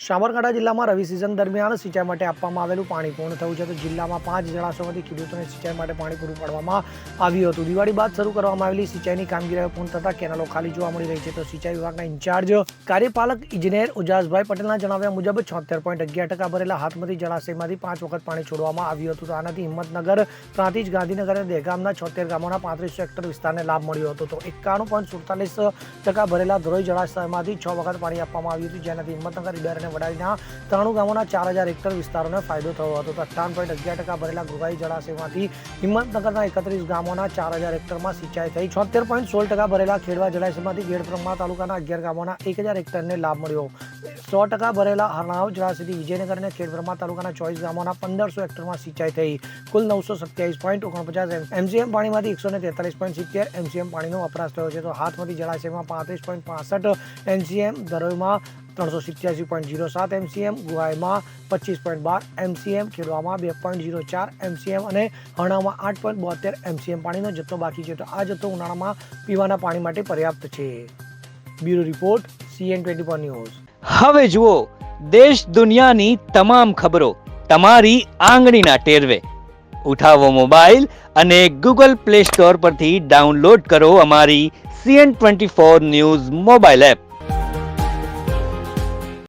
સાબરકાંઠા જિલ્લામાં રવિ સિઝન દરમિયાન સિંચાઈ માટે આપવામાં આવેલું પાણી પૂર્ણ થયું છે તો જિલ્લામાં 5 જળાશયોમાંથી ખેડૂતોને સિંચાઈ માટે પાણી પૂરું પાડવામાં આવ્યું હતું. દિવાળી બાદ શરૂ કરવામાં આવેલી સિંચાઈની કામગીરી પૂર્ણ થતાં કેનાલો ખાલી જોવા મળી રહી છે તો સિંચાઈ વિભાગના ઇન્ચાર્જ કાર્યપાલક ઇજનેર ઉજાસભાઈ પટેલના જણાવ્યા મુજબ 76.11% ભરેલા હાથમતી જળાશયમાંથી 5 વખત પાણી છોડવામાં આવ્યું હતું. તો આનાથી હિંમતનગર, પ્રાંતિજ, ગાંધીનગર અને દહેગામના 76 ગામોના 35 હેક્ટર વિસ્તારને લાભ મળ્યો હતો. તો 91.47% ભરેલા ધોરોઈ જળાશયમાંથી 6 વખત પાણી આપવામાં આવ્યું હતું જેનાથી હિંમતનગર, ઈડર અને વડાલીના 93 ગામોના 4000 હેક્ટર વિસ્તારોને ફાયદો થયો હતો. તો 58.11% ભરેલા ગોગાઈ જળાશયમાંથી હિંમતનગરના 31 ગામોના 4000 હેક્ટરમાં સિંચાઈ થઈ. 76.16% ભરેલા ખેડવા જળાશયમાંથી ગેડબ્રહ્મા તાલુકાના 11 ગામોના 1000 હેક્ટરને લાભ મળ્યો. 100% ભરેલા હરણાવ જળાશયથી વિજયનગર અને ખેડબ્રહ્મા તાલુકાના 24 ગામોના 1500 હેક્ટરમાં સિંચાઈ થઈ. કુલ 927.49 MCM પાણીમાંથી 143.70 MCM પાણીનો વપરાશ થયો છે. તો હાથમતી જળાશયમાં 35.65 MCM, ધરોઈમાં 387.07 MCM, ગુહાઈમાં 25.12 MCM, ખેડવામાં 2.04 MCM અને હરણાવમાં 8.72 MCM પાણીનો જથ્થો બાકી છે. તો આ જથ્થો ઉનાળામાં પીવાના પાણી માટે પર્યાપ્ત છે. Bureau report, CN24 news. હવે જુઓ દેશ દુનિયાની તમામ ખબરો તમારી આંગળીના ટેરવે. ઉઠાવો મોબાઈલ અને Google Play Store પરથી ડાઉનલોડ કરો અમારી CN24 ન્યૂઝ મોબાઈલ એપ.